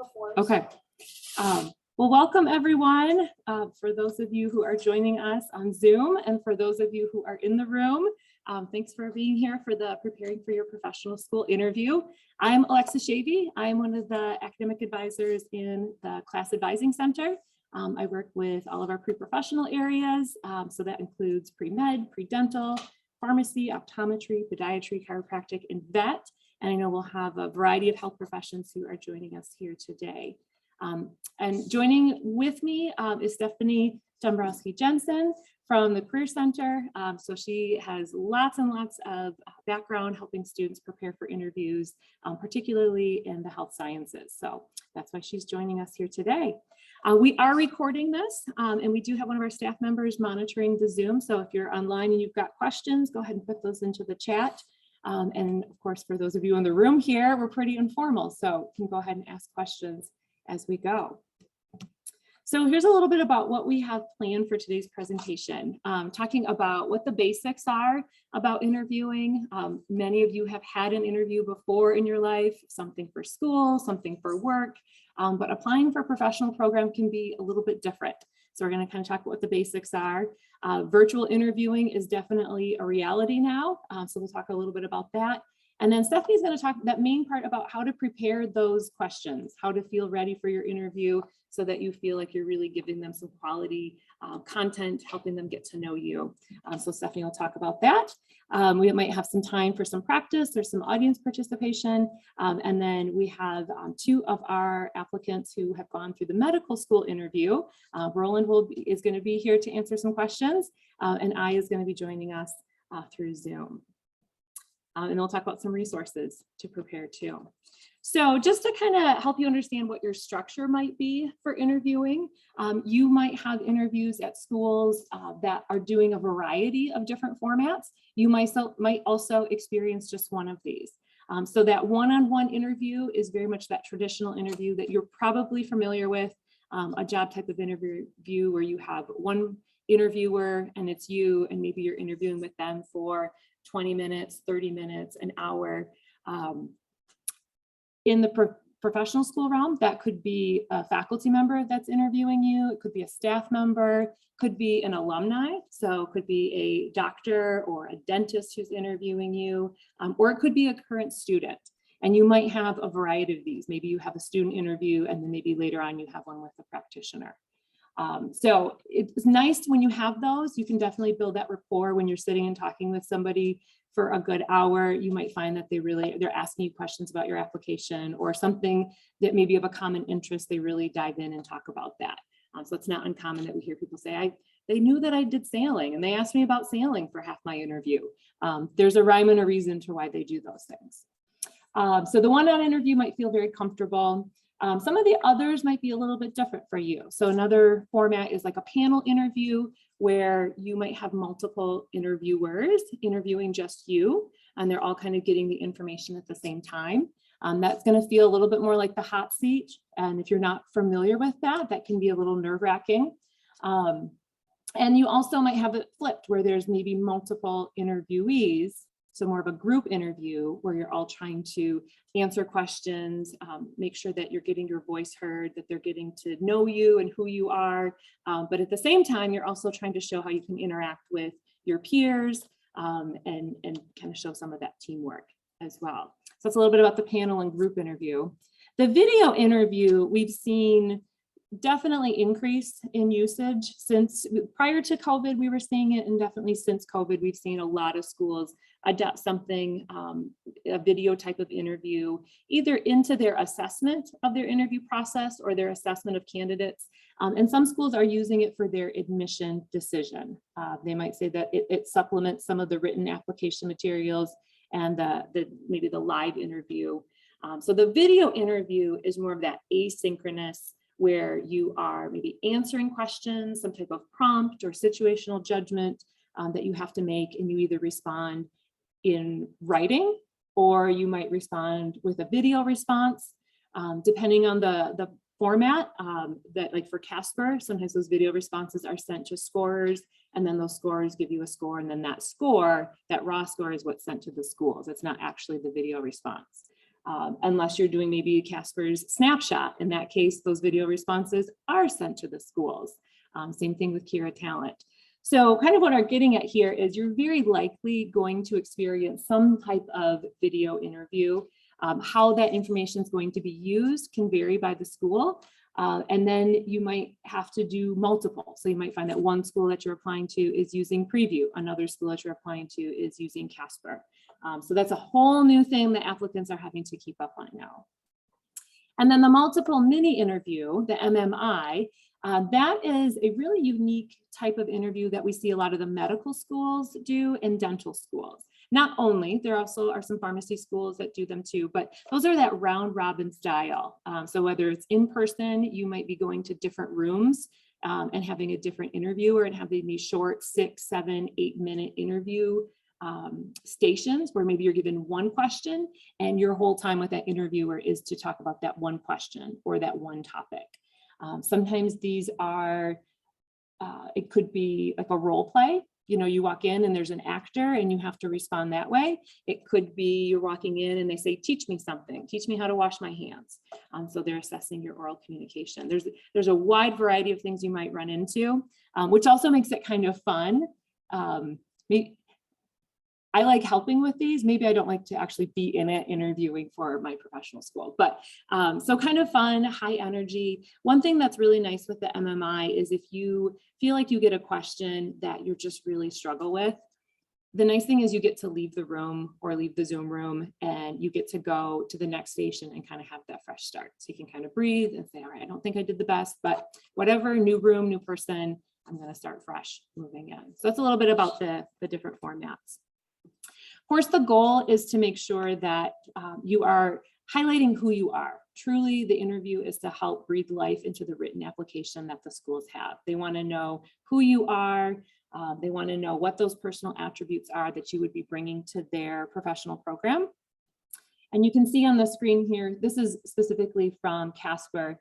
before. Okay. Well, welcome everyone. For those of you who are joining us on Zoom and for those of you who are in the room, thanks for being here for the Preparing for Your Professional School interview. I'm Alexa Shavy. I'm one of the academic advisors in the Class Advising Center. I work with all of our pre-professional areas. So that includes pre-med, pre-dental, pharmacy, optometry, podiatry, chiropractic, and vet. And I know we'll have a variety of health professions who are joining us here today. And joining with me is Stephanie Dombrowski-Jensen from the Career Center. So she has lots and lots of background helping students prepare for interviews, particularly in the health sciences. So that's why she's joining us here today. We are recording this and we do have one of our staff members monitoring the Zoom. So if you're online and you've got questions, go ahead and put those into the chat. And of course, for those of you in the room here, we're pretty informal, so you can go ahead and ask questions as we go. So here's a little bit about what we have planned for today's presentation, talking about what the basics are about interviewing. Many of you have had an interview before in your life, something for school, something for work, but applying for a professional program can be a little bit different. So we're going to kind of talk about what the basics are. Virtual interviewing is definitely a reality now. So we'll talk a little bit about that. And then Stephanie's going to talk that main part about how to prepare those questions, how to feel ready for your interview so that you feel like you're really giving them some quality content, helping them get to know you. So Stephanie will talk about that. We might have some time for some practice. There's some audience participation. And then we have two of our applicants who have gone through the medical school interview. Roland is going to be here to answer some questions, and I is going to be joining us through Zoom. And we'll talk about some resources to prepare too. So just to kind of help you understand what your structure might be for interviewing, you might have interviews at schools that are doing a variety of different formats. You might also experience just one of these. So that one-on-one interview is very much that traditional interview that you're probably familiar with, a job type of interview where you have one interviewer and it's you, and maybe you're interviewing with them for 20 minutes, 30 minutes, an hour. In the professional school realm, that could be a faculty member that's interviewing you. It could be a staff member, could be an alumni. So it could be a doctor or a dentist who's interviewing you, or it could be a current student. And you might have a variety of these. Maybe you have a student interview and then maybe later on you have one with a practitioner. So it's nice when you have those. You can definitely build that rapport when you're sitting and talking with somebody for a good hour. You might find that they're asking you questions about your application or something that maybe of a common interest. They really dive in and talk about that. So it's not uncommon that we hear people say, they knew that I did sailing and they asked me about sailing for half my interview. There's a rhyme and a reason to why they do those things. So the one-on-one interview might feel very comfortable. Some of the others might be a little bit different for you. So another format is like a panel interview where you might have multiple interviewers interviewing just you, and they're all kind of getting the information at the same time. That's going to feel a little bit more like the hot seat. And if you're not familiar with that, that can be a little nerve-wracking. And you also might have it flipped where there's maybe multiple interviewees. So more of a group interview where you're all trying to answer questions, make sure that you're getting your voice heard, that they're getting to know you and who you are. But at the same time, you're also trying to show how you can interact with your peers and kind of show some of that teamwork as well. So that's a little bit about the panel and group interview. The video interview, we've seen definitely increase in usage since prior to COVID, we were seeing it, and definitely since COVID, we've seen a lot of schools adopt something, a video type of interview, either into their assessment of their interview process or their assessment of candidates. And some schools are using it for their admission decision. They might say that it supplements some of the written application materials and maybe the live interview. So the video interview is more of that asynchronous, where you are maybe answering questions, some type of prompt or situational judgment that you have to make, and you either respond in writing or you might respond with a video response, depending on the format. That, like for Casper, sometimes those video responses are sent to scorers, and then those scorers give you a score, and then that score, that raw score, is what's sent to the schools. It's not actually the video response. unless you're doing maybe Casper's snapshot. In that case, those video responses are sent to the schools. Same thing with Kira Talent. So kind of what I'm getting at here is you're very likely going to experience some type of video interview. How that information is going to be used can vary by the school. And then you might have to do multiple. So you might find that one school that you're applying to is using Preview. Another school that you're applying to is using Casper. So that's a whole new thing that applicants are having to keep up on now. And then the multiple mini interview, the MMI, that is a really unique type of interview that we see a lot of the medical schools do and dental schools. Not only, there also are some pharmacy schools that do them too, but those are that round robin style. So whether it's in person, you might be going to different rooms and having a different interviewer and having these short 6, 7, 8-minute interview stations where maybe you're given one question and your whole time with that interviewer is to talk about that one question or that one topic. Sometimes these are, it could be like a role play. You know, you walk in and there's an actor and you have to respond that way. It could be you're walking in and they say, teach me something, teach me how to wash my hands. So they're assessing your oral communication. There's a wide variety of things you might run into, which also makes it kind of fun. I like helping with these. Maybe I don't like to actually be in it interviewing for my professional school, but so kind of fun, high energy. One thing that's really nice with the MMI is if you feel like you get a question that you just really struggle with, the nice thing is you get to leave the room or leave the Zoom room and you get to go to the next station and kind of have that fresh start. So you can kind of breathe and say, all right, I don't think I did the best, but whatever, new room, new person, I'm going to start fresh moving in. So that's a little bit about the different formats. Of course, the goal is to make sure that you are highlighting who you are. Truly, the interview is to help breathe life into the written application that the schools have. They want to know who you are. They want to know what those personal attributes are that you would be bringing to their professional program. And you can see on the screen here, this is specifically from Casper,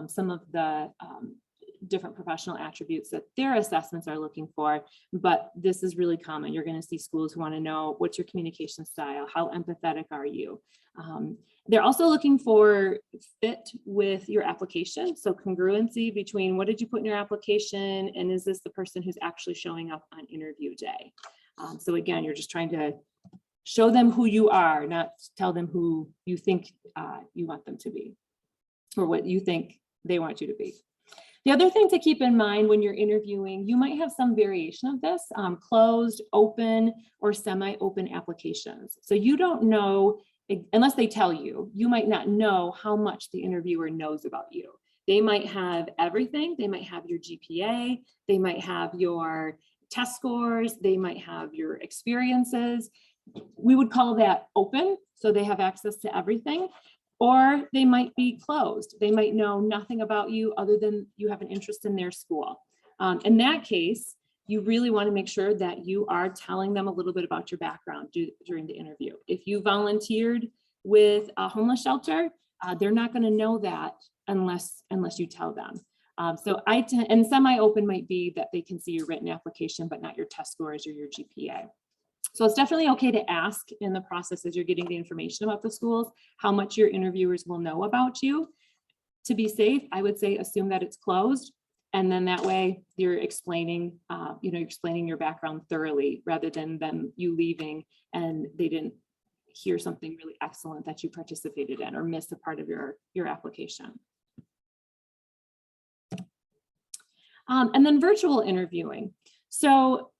some of the different professional attributes that their assessments are looking for, but this is really common. You're going to see schools who want to know what's your communication style, how empathetic are you? They're also looking for fit with your application, so congruency between what did you put in your application and is this the person who's actually showing up on interview day? So again, you're just trying to show them who you are, not tell them who you think you want them to be or what you think they want you to be. The other thing to keep in mind when you're interviewing, you might have some variation of this, closed, open, or semi-open applications. So you don't know, unless they tell you, you might not know how much the interviewer knows about you. They might have everything. They might have your GPA. They might have your test scores. They might have your experiences. We would call that open, so they have access to everything. Or they might be closed. They might know nothing about you other than you have an interest in their school. In that case, you really want to make sure that you are telling them a little bit about your background during the interview. If you volunteered with a homeless shelter, they're not going to know that unless you tell them. And semi-open might be that they can see your written application, but not your test scores or your GPA. So it's definitely okay to ask in the process as you're getting the information about the schools, how much your interviewers will know about you. To be safe, I would say assume that it's closed. And then that way you're explaining, you're explaining your background thoroughly rather than them you leaving and they didn't hear something really excellent that you participated in or missed a part of your application. And then virtual interviewing. So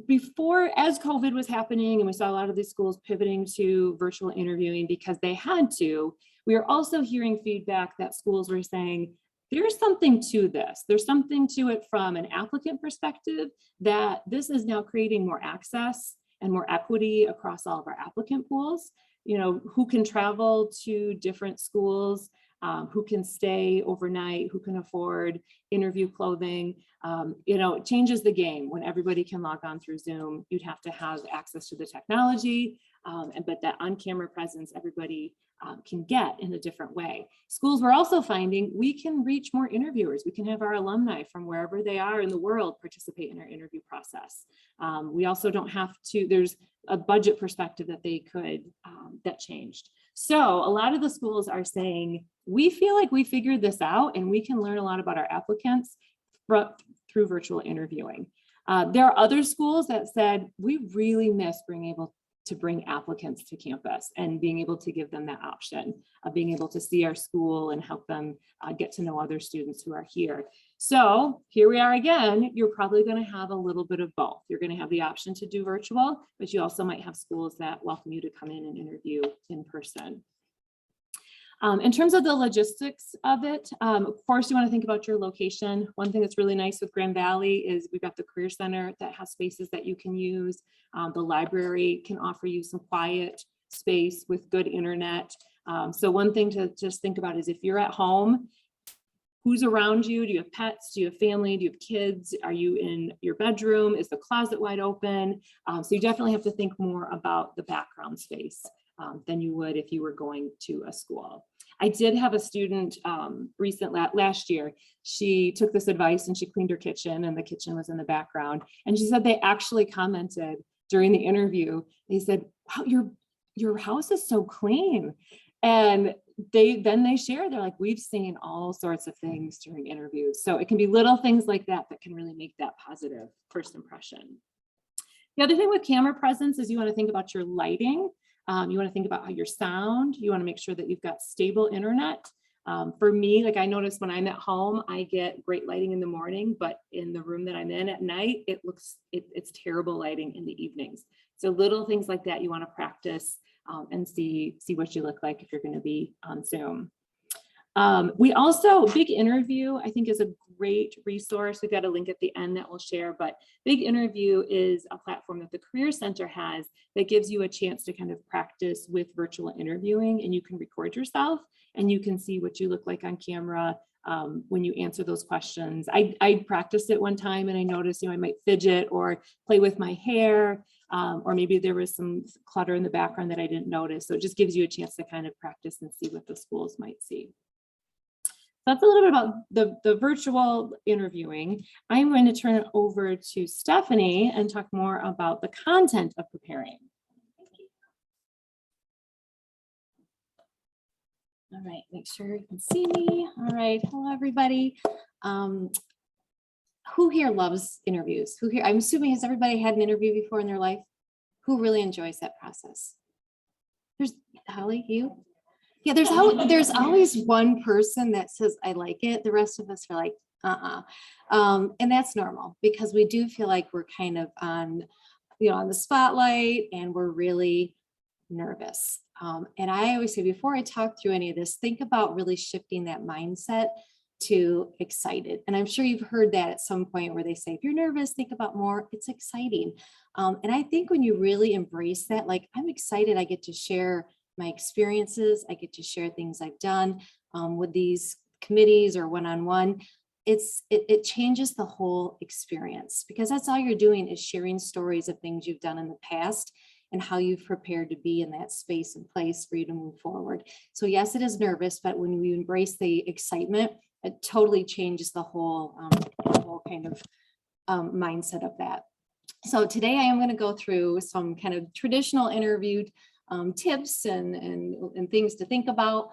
before, as COVID was happening and we saw a lot of these schools pivoting to virtual interviewing because they had to, we are also hearing feedback that schools were saying, there's something to this. There's something to it from an applicant perspective that this is now creating more access and more equity across all of our applicant pools. You know, who can travel to different schools, who can stay overnight, who can afford interview clothing. It changes the game when everybody can log on through Zoom. You'd have to have access to the technology, but that on-camera presence, everybody can get in a different way. Schools, we're also finding we can reach more interviewers. We can have our alumni from wherever they are in the world participate in our interview process. We also don't have to, there's a budget perspective that they could, that changed. So a lot of the schools are saying, we feel like we figured this out and we can learn a lot about our applicants through virtual interviewing. There are other schools that said, we really miss being able to bring applicants to campus and being able to give them that option of being able to see our school and help them get to know other students who are here. So here we are again, you're probably going to have a little bit of both. You're going to have the option to do virtual, but you also might have schools that welcome you to come in and interview in person. In terms of the logistics of it, of course, you want to think about your location. One thing that's really nice with Grand Valley is we've got the Career Center that has spaces that you can use. The library can offer you some quiet space with good internet. So one thing to just think about is if you're at home, who's around you? Do you have pets? Do you have family? Do you have kids? Are you in your bedroom? Is the closet wide open? So you definitely have to think more about the background space than you would if you were going to a school. I did have a student last year. She took this advice and she cleaned her kitchen and the kitchen was in the background. And she said they actually commented during the interview, they said, wow, your house is so clean. And they share, they're like, we've seen all sorts of things during interviews. So it can be little things like that that can really make that positive first impression. The other thing with camera presence is you want to think about your lighting. You want to think about how your sound, you want to make sure that you've got stable internet. For me, like I notice when I'm at home, I get great lighting in the morning, but in the room that I'm in at night, it's terrible lighting in the evenings. So little things like that you want to practice and see what you look like if you're going to be on Zoom. We also, Big Interview, I think is a great resource. We've got a link at the end that we'll share, but Big Interview is a platform that the Career Center has that gives you a chance to kind of practice with virtual interviewing, and you can record yourself and you can see what you look like on camera when you answer those questions. I practiced it one time and I noticed, I might fidget or play with my hair, or maybe there was some clutter in the background that I didn't notice. So it just gives you a chance to kind of practice and see what the schools might see. That's a little bit about the virtual interviewing. I'm going to turn it over to Stephanie and talk more about the content of preparing. All right, make sure you can see me. All right, hello everybody. Who here loves interviews? Who here, I'm assuming, has everybody had an interview before in their life? Who really enjoys that process? There's Holly, you? Yeah, there's always one person that says, I like it. The rest of us are like, and that's normal because we do feel like we're kind of on the spotlight and we're really nervous. And I always say, before I talk through any of this, think about really shifting that mindset to excited. And I'm sure you've heard that at some point where they say, if you're nervous, think about more, it's exciting. And I think when you really embrace that, like, I'm excited, I get to share my experiences, I get to share things I've done with these committees or one-on-one. It changes the whole experience because that's all you're doing is sharing stories of things you've done in the past and how you've prepared to be in that space and place for you to move forward. So yes, it is nervous, but when you embrace the excitement, it totally changes the whole kind of mindset of that. So today I am going to go through some kind of traditional interview tips and things to think about.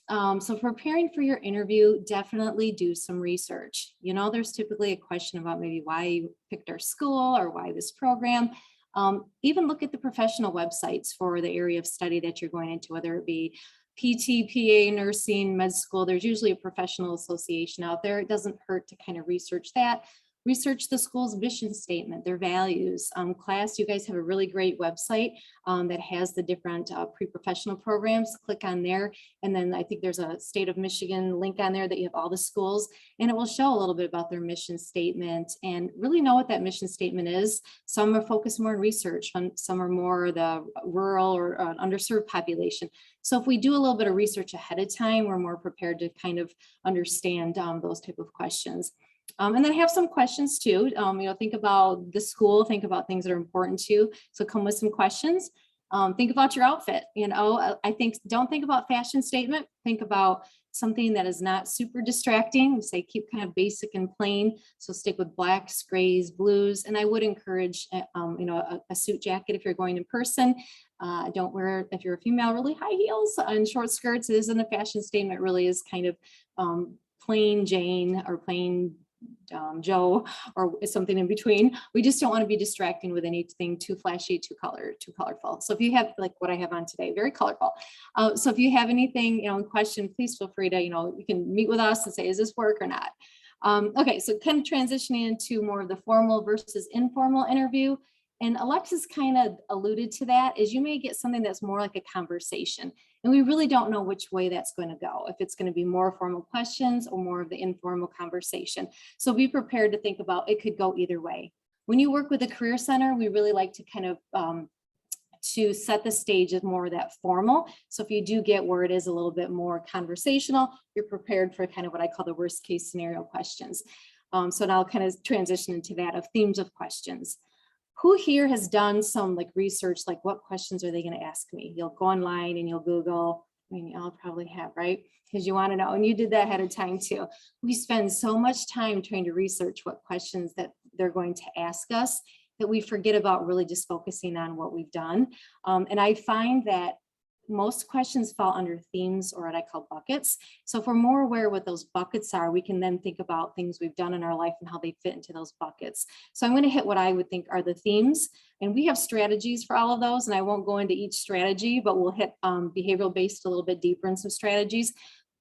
So preparing for your interview, definitely do some research. There's typically a question about maybe why you picked our school or why this program. Even look at the professional websites for the area of study that you're going into, whether it be PT, PA, nursing, med school. There's usually a professional association out there. It doesn't hurt to kind of research that. Research the school's mission statement, their values. Class, you guys have a really great website that has the different pre-professional programs. Click on there. And then I think there's a State of Michigan link on there that you have all the schools, and it will show a little bit about their mission statement and really know what that mission statement is. Some are focused more on research, some are more the rural or underserved population. So if we do a little bit of research ahead of time, we're more prepared to kind of understand those type of questions. And then have some questions too. Think about the school, think about things that are important to you. So come with some questions. Think about your outfit. I think don't think about fashion statement. Think about something that is not super distracting. We say keep kind of basic and plain. So stick with blacks, grays, blues. And I would encourage, a suit jacket if you're going in person. Don't wear, if you're a female, really high heels and short skirts. It isn't a fashion statement. It really is kind of plain Jane or plain Joe or something in between. We just don't want to be distracting with anything too flashy, too colorful. So if you have like what I have on today, very colorful. So if you have anything, in question, please feel free to, you can meet with us and say, is this work or not? Okay, so kind of transitioning into more of the formal versus informal interview. And Alexis kind of alluded to that, is you may get something that's more like a conversation. And we really don't know which way that's going to go, if it's going to be more formal questions or more of the informal conversation. So be prepared to think about it could go either way. When you work with the Career Center, we really like to kind of to set the stage as more of that formal. So if you do get where it is a little bit more conversational, you're prepared for kind of what I call the worst case scenario questions. So now I'll kind of transition into that of themes of questions. Who here has done some like research, like what questions are they going to ask me? You'll go online and you'll Google. I mean, y'all probably have, right? Because you want to know, and you did that ahead of time too. We spend so much time trying to research what questions that they're going to ask us that we forget about really just focusing on what we've done. And I find that most questions fall under themes or what I call buckets. So if we're more aware what those buckets are, we can then think about things we've done in our life and how they fit into those buckets. So I'm going to hit what I would think are the themes, and we have strategies for all of those. And I won't go into each strategy, but we'll hit behavioral based a little bit deeper in some strategies.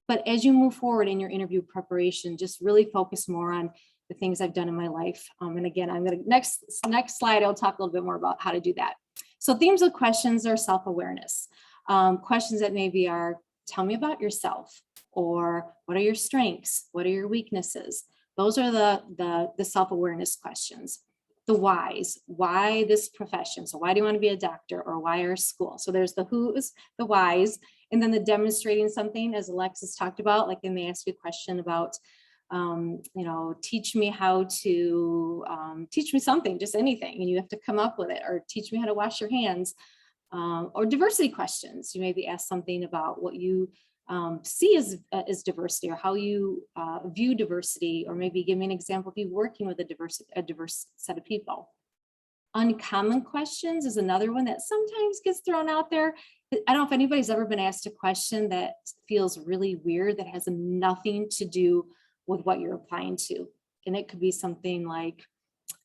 But as you move forward in your interview preparation, just really focus more on the things I've done in my life. And again, I'm going to next slide, I'll talk a little bit more about how to do that. So themes of questions are self-awareness. Questions that maybe are, tell me about yourself, or what are your strengths? What are your weaknesses? Those are the self-awareness questions. The whys, why this profession? So why do you want to be a doctor, or why our school? So there's the who's, the whys, and then the demonstrating something, as Alexis talked about, like when they ask you a question about, teach me how to, teach me something, just anything, and you have to come up with it, or teach me how to wash your hands. Or diversity questions. You may be asked something about what you see as diversity, or how you view diversity, or maybe give me an example of you working with a diverse set of people. Uncommon questions is another one that sometimes gets thrown out there. I don't know if anybody's ever been asked a question that feels really weird, that has nothing to do with what you're applying to. And it could be something like,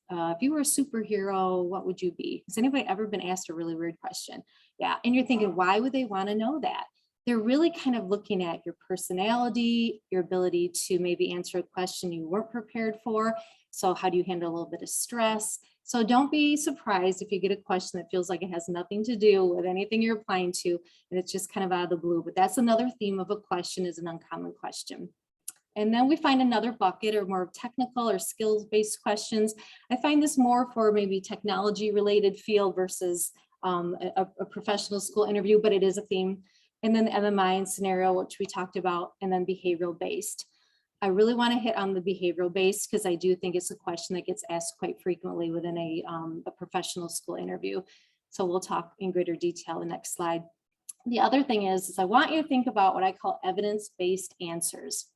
if you were a superhero, what would you be? Has anybody ever been asked a really weird question? Yeah, and you're thinking, why would they want to know that? They're really kind of looking at your personality, your ability to maybe answer a question you weren't prepared for. So how do you handle a little bit of stress? So don't be surprised if you get a question that feels like it has nothing to do with anything you're applying to, and it's just kind of out of the blue. But that's another theme of a question, is an uncommon question. And then we find another bucket, or more technical or skills-based questions. I find this more for maybe technology-related field versus a professional school interview, but it is a theme. And then the MMI and scenario, which we talked about, and then behavioral-based. I really want to hit on the behavioral-based because I do think it's a question that gets asked quite frequently within a professional school interview. So we'll talk in greater detail in the next slide. The other thing is I want you to think about what I call evidence-based answers.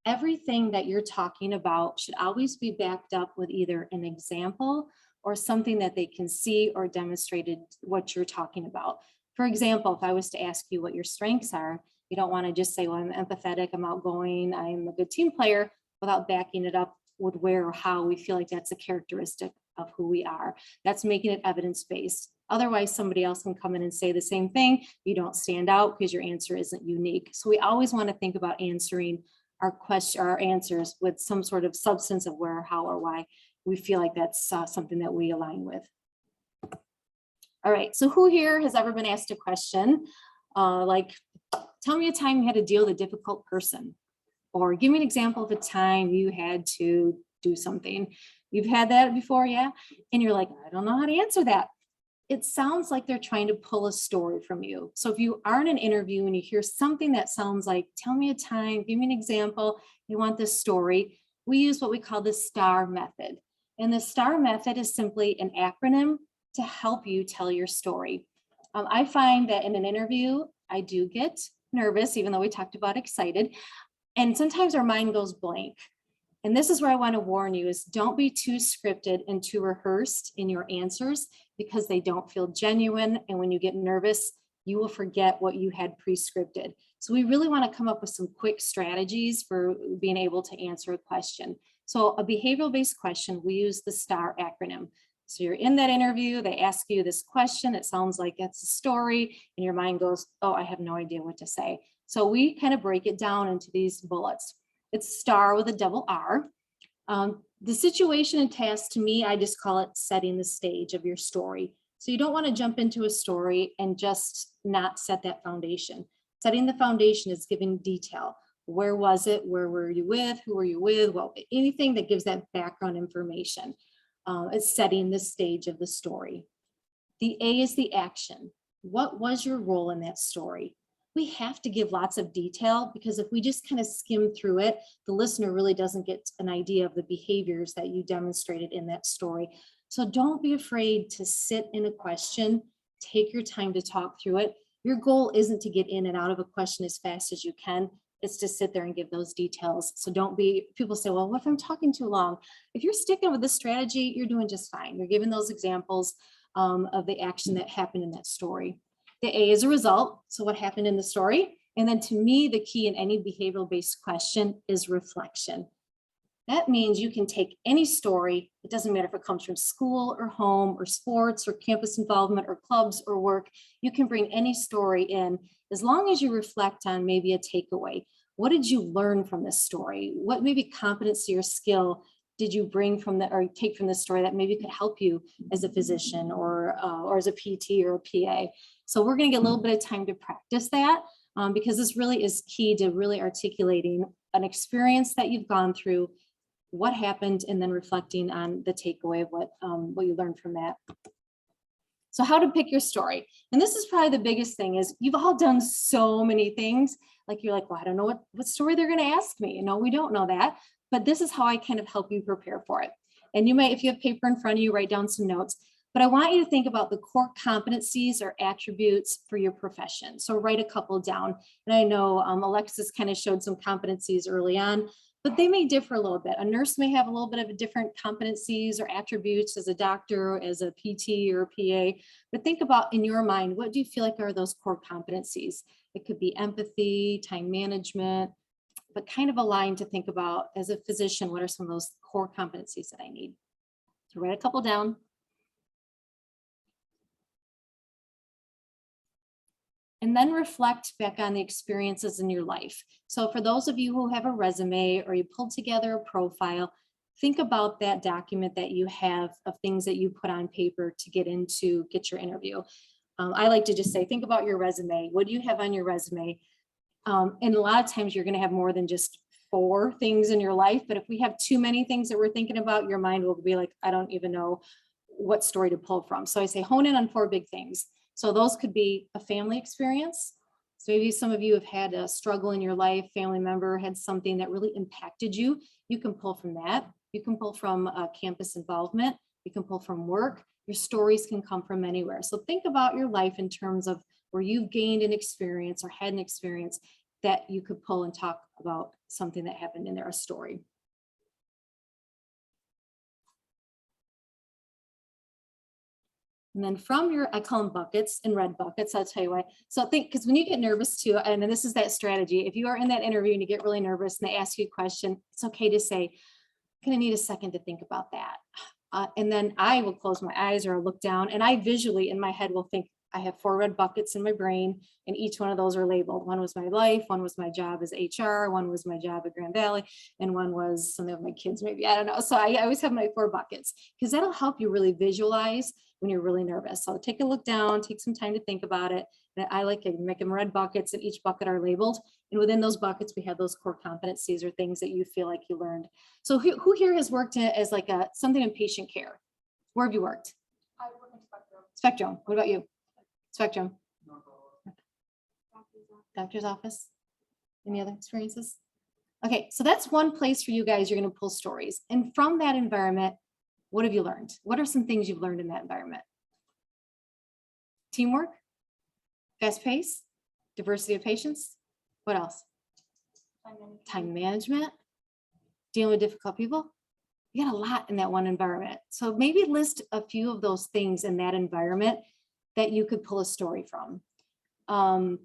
Everything that you're talking about should always be backed up with either an example or something that they can see or demonstrated what you're talking about. For example, if I was to ask you what your strengths are, you don't want to just say, well, I'm empathetic, I'm outgoing, I'm a good team player, without backing it up with where or how we feel like that's a characteristic of who we are. That's making it evidence-based. Otherwise, somebody else can come in and say the same thing. You don't stand out because your answer isn't unique. So we always want to think about answering our answers with some sort of substance of where, how, or why we feel like that's something that we align with. All right, so who here has ever been asked a question like, tell me a time you had to deal with a difficult person, or give me an example of a time you had to do something. You've had that before, yeah? And you're like, I don't know how to answer that. It sounds like they're trying to pull a story from you. So if you are in an interview and you hear something that sounds like, tell me a time, give me an example, you want this story, we use what we call the STAR method. And the STAR method is simply an acronym to help you tell your story. I find that in an interview, I do get nervous, even though we talked about excited. And sometimes our mind goes blank. And this is where I want to warn you is don't be too scripted and too rehearsed in your answers because they don't feel genuine. And when you get nervous, you will forget what you had pre-scripted. So we really want to come up with some quick strategies for being able to answer a question. So a behavioral-based question, we use the STAR acronym. So you're in that interview, they ask you this question, it sounds like it's a story, and your mind goes, oh, I have no idea what to say. So we kind of break it down into these bullets. It's STAR with a double R. The situation and task, to me, I just call it setting the stage of your story. So you don't want to jump into a story and just not set that foundation. Setting the foundation is giving detail. Where was it? Where were you with? Who were you with? Well, anything that gives that background information. It's setting the stage of the story. The A is the action. What was your role in that story? We have to give lots of detail because if we just kind of skim through it, the listener really doesn't get an idea of the behaviors that you demonstrated in that story. So don't be afraid to sit in a question, take your time to talk through it. Your goal isn't to get in and out of a question as fast as you can. It's to sit there and give those details. So don't be, people say, well, what if I'm talking too long? If you're sticking with this strategy, you're doing just fine. You're giving those examples of the action that happened in that story. The A is a result. So what happened in the story? And then to me, the key in any behavioral-based question is reflection. That means you can take any story. It doesn't matter if it comes from school or home or sports or campus involvement or clubs or work. You can bring any story in as long as you reflect on maybe a takeaway. What did you learn from this story? What maybe competency or skill did you bring from the or take from this story that maybe could help you as a physician or as a PT or a PA? So we're going to get a little bit of time to practice that because this really is key to really articulating an experience that you've gone through, what happened, and then reflecting on the takeaway of what you learned from that. So how to pick your story. And this is probably the biggest thing is you've all done so many things. Like you're like, well, I don't know what story they're going to ask me. No, we don't know that. But this is how I kind of help you prepare for it. And you might, if you have paper in front of you, write down some notes. But I want you to think about the core competencies or attributes for your profession. So write a couple down. And I know Alexis kind of showed some competencies early on, but they may differ a little bit. A nurse may have a little bit of a different competencies or attributes as a doctor, as a PT or a PA. But think about in your mind, what do you feel like are those core competencies? It could be empathy, time management, but kind of aligned to think about as a physician, what are some of those core competencies that I need? So write a couple down. And then reflect back on the experiences in your life. So for those of you who have a resume or you pulled together a profile, think about that document that you have of things that you put on paper to get your interview. I like to just say, think about your resume. What do you have on your resume? And a lot of times you're going to have more than just 4 things in your life. But if we have too many things that we're thinking about, your mind will be like, I don't even know what story to pull from. So I say hone in on 4 big things. So those could be a family experience. So maybe some of you have had a struggle in your life, family member had something that really impacted you. You can pull from that. You can pull from campus involvement. You can pull from work. Your stories can come from anywhere. So think about your life in terms of where you've gained an experience or had an experience that you could pull and talk about something that happened in there, a story. And then from your, I call them buckets and red buckets, I'll tell you why. So think, because when you get nervous too, and this is that strategy, if you are in that interview and you get really nervous and they ask you a question, it's okay to say, I'm gonna need a second to think about that. And then I will close my eyes or I'll look down and I visually in my head will think, I have 4 red buckets in my brain and each one of those are labeled. One was my life, one was my job as HR, one was my job at Grand Valley, and one was some of my kids maybe, I don't know. So I always have my 4 buckets because that'll help you really visualize when you're really nervous. So take a look down, take some time to think about it. And I like to make them red buckets and each bucket are labeled. And within those buckets, we have those core competencies or things that you feel like you learned. So who here has worked as like something in patient care? Where have you worked? I work in Spectrum. Spectrum. What about you? Spectrum. Doctor's office. Any other experiences? Okay, so that's one place for you guys. You're going to pull stories. And from that environment, what have you learned? What are some things you've learned in that environment? Teamwork? Fast pace, diversity of patients. What else? Time management, dealing with difficult people. You got a lot in that one environment. So maybe list a few of those things in that environment that you could pull a story from. And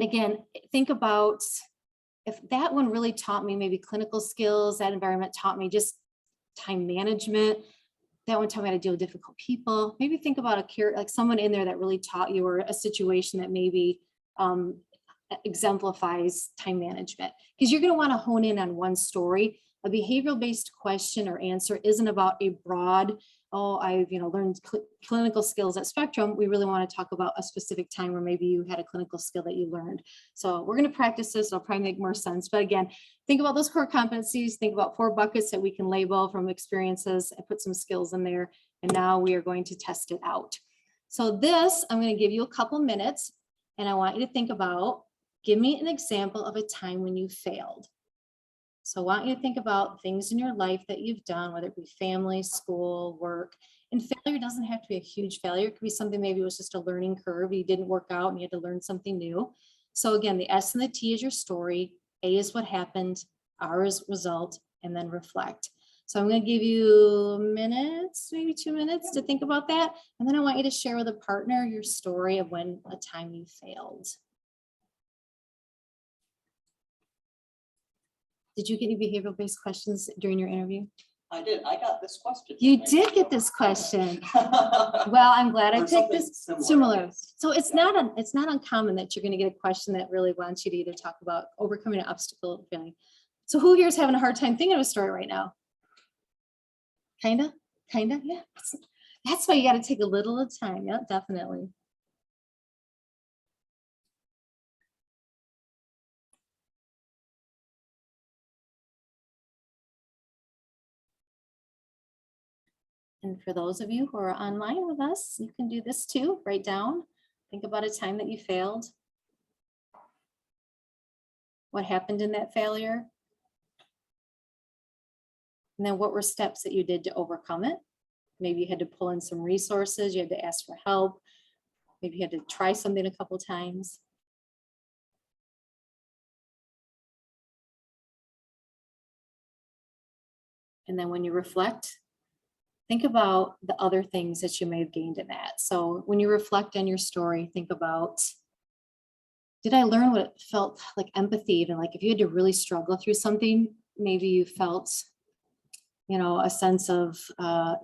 again, think about if that one really taught me maybe clinical skills, that environment taught me just time management. That one taught me how to deal with difficult people. Maybe think about a care, like someone in there that really taught you, or a situation that maybe exemplifies time management, because you're going to want to hone in on one story. A behavioral based question or answer isn't about a broad, oh, I've learned clinical skills at Spectrum. We really want to talk about a specific time where maybe you had a clinical skill that you learned. So we're going to practice this. It'll probably make more sense. But again, think about those core competencies. Think about 4 buckets that we can label from experiences and put some skills in there. And now we are going to test it out. So this, I'm going to give you a couple minutes, and I want you to think about, give me an example of a time when you failed. So I want you to think about things in your life that you've done, whether it be family, school, work. And failure doesn't have to be a huge failure. It could be something, maybe it was just a learning curve. You didn't work out and you had to learn something new. So again, the S and the T is your story. A is what happened. R is result, and then reflect. So I'm going to give you minutes, maybe 2 minutes to think about that. And then I want you to share with a partner your story of when a time you failed. Did you get any behavioral-based questions during your interview? I did. I got this question. You did get this question. Well, I'm glad I picked this. Similar. So it's not uncommon that you're going to get a question that really wants you to either talk about overcoming an obstacle, feeling. So who here is having a hard time thinking of a story right now? Kinda, yeah. That's why you got to take a little time. Yeah, definitely. And for those of you who are online with us, you can do this too. Write down, think about a time that you failed. What happened in that failure? And then what were steps that you did to overcome it? Maybe you had to pull in some resources, you had to ask for help. Maybe you had to try something a couple times. And then when you reflect, think about the other things that you may have gained in that. So when you reflect on your story, think about, did I learn what it felt like empathy? Even like if you had to really struggle through something, maybe you felt, a sense of, I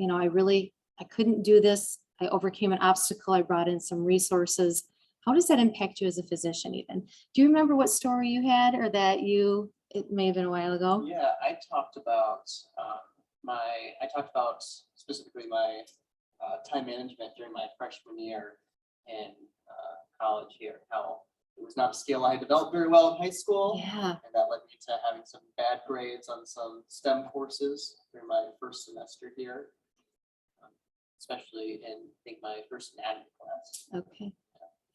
couldn't do this. I overcame an obstacle. I brought in some resources. How does that impact you as a physician even? Do you remember what story you had, or that it may have been a while ago? Yeah, I talked about specifically my time management during my freshman year in college here, how it was not a skill I developed very well in high school. Yeah. And that led me to having some bad grades on some STEM courses through my first semester here, especially in, I think, my first anatomy class. Okay.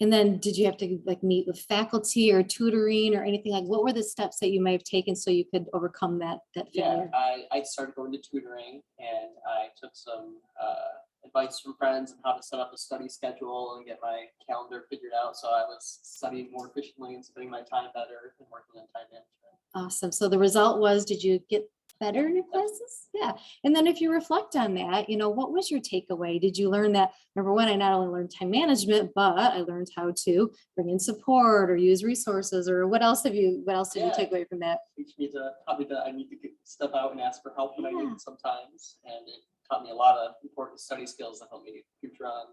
And then did you have to meet with faculty or tutoring or anything? What were the steps that you may have taken so you could overcome that failure? Yeah, I started going to tutoring, and I took some advice from friends on how to set up a study schedule and get my calendar figured out. So I was studying more efficiently and spending my time better and working on time management. Awesome. So the result was, did you get better in your classes? Yeah. And then if you reflect on that, what was your takeaway? Did you learn that, number one, I not only learned time management, but I learned how to bring in support or use resources, or what else did you take away from that? Teach me I need to step out and ask for help when I need it sometimes. And it taught me a lot of important study skills that helped me future on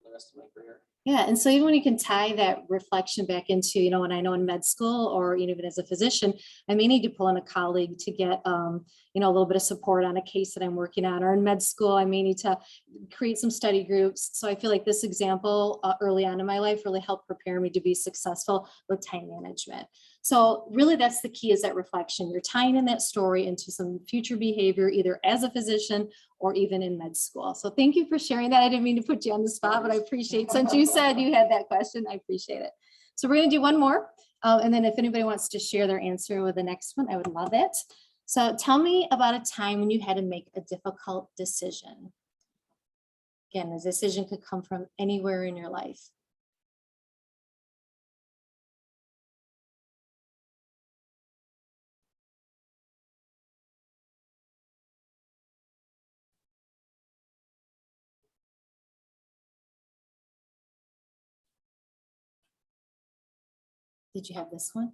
the rest of my career. Yeah. And so even when you can tie that reflection back into, when I know in med school or even as a physician, I may need to pull in a colleague to get, a little bit of support on a case that I'm working on, or in med school, I may need to create some study groups. So I feel like this example early on in my life really helped prepare me to be successful with time management. So really that's the key, is that reflection. You're tying in that story into some future behavior, either as a physician or even in med school. So thank you for sharing that. I didn't mean to put you on the spot, but I appreciate, since you said you had that question, I appreciate it. So we're going to do one more. And then if anybody wants to share their answer with the next one, I would love it. So tell me about a time when you had to make a difficult decision. Again, the decision could come from anywhere in your life. Did you have this one?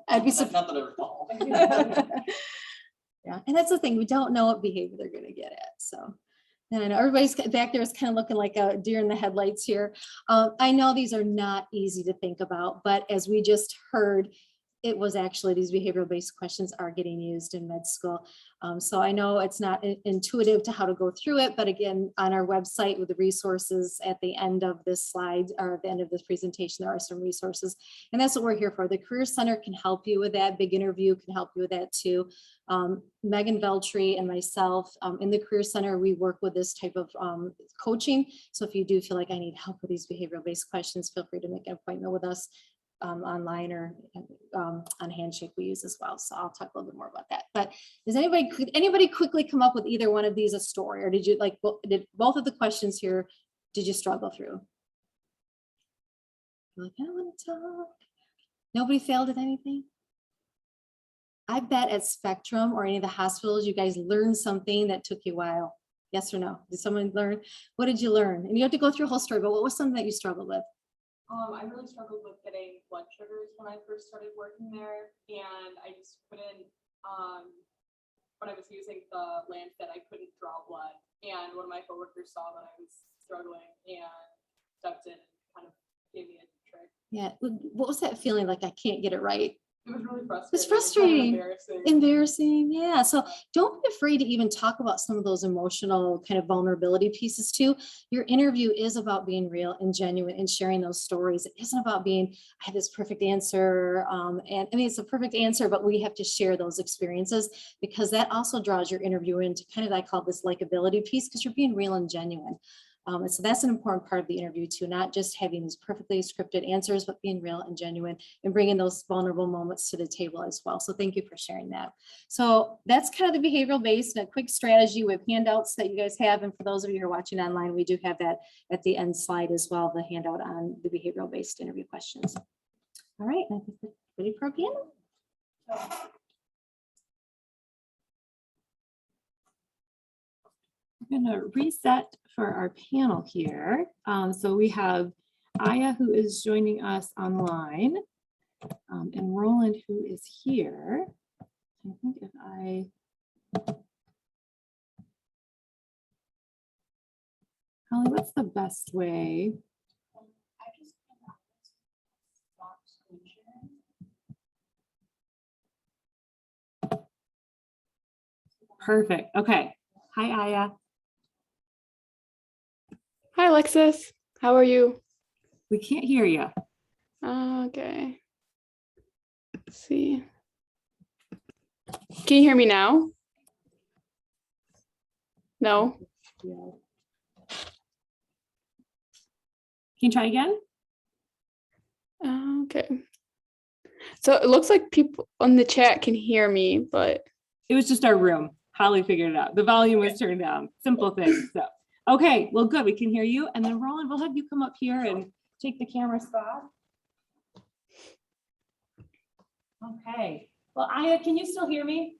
I'd be surprised. Not that I recall. Yeah, and that's the thing, we don't know what behavior they're gonna get at, so. And I know everybody's back there is kind of looking like a deer in the headlights here. I know these are not easy to think about, but as we just heard, it was actually, these behavioral-based questions are getting used in med school. So I know it's not intuitive to how to go through it, but again, on our website with the resources at the end of this slide or at the end of this presentation, there are some resources. And that's what we're here for. The Career Center can help you with that. Big Interview can help you with that too. Megan Veltri and myself in the Career Center, we work with this type of coaching. So if you do feel like I need help with these behavioral-based questions, feel free to make an appointment with us. Online or on Handshake we use as well. So I'll talk a little bit more about that. But could anybody quickly come up with either one of these a story, or did you did both of the questions here, did you struggle through? You're like, I don't want to talk. Nobody failed at anything? I bet at Spectrum or any of the hospitals, you guys learned something that took you a while. Yes or no? Did someone learn? What did you learn? And you have to go through a whole story, but what was something that you struggled with? I really struggled with getting blood sugars when I first started working there, and I just couldn't, when I was using the Lancet, I couldn't draw blood, and one of my coworkers saw that I was struggling and stepped in and kind of gave me a trick. Yeah, what was that feeling like? I can't get it right. It was really frustrating. It's frustrating. Kind of Embarrassing, yeah. So don't be afraid to even talk about some of those emotional kind of vulnerability pieces too. Your interview is about being real and genuine and sharing those stories. It isn't about being, I have this perfect answer. And I mean, it's a perfect answer, but we have to share those experiences because that also draws your interviewer into kind of, I call this likability piece because you're being real and genuine. And so that's an important part of the interview too, not just having these perfectly scripted answers, but being real and genuine and bringing those vulnerable moments to the table as well. So thank you for sharing that. So that's kind of the behavioral based and a quick strategy with handouts that you guys have. And for those of you who are watching online, we do have that at the end slide as well, the handout on the behavioral based interview questions. All right, I think we're ready for a panel. We're going to reset for our panel here. So we have Aya, who is joining us online, and Roland, who is here. I think if Holly, what's the best way? Perfect. Okay. Hi, Aya. Hi, Alexis. How are you? We can't hear you. Okay. Let's see. Can you hear me now? No? Can you try again? Okay. So it looks like people on the chat can hear me, but It was just our room. Holly figured it out. The volume was turned down. Simple thing. So, okay, well, good. We can hear you. And then Roland, we'll have you come up here and take the camera spot. Okay. Well, Aya, can you still hear me?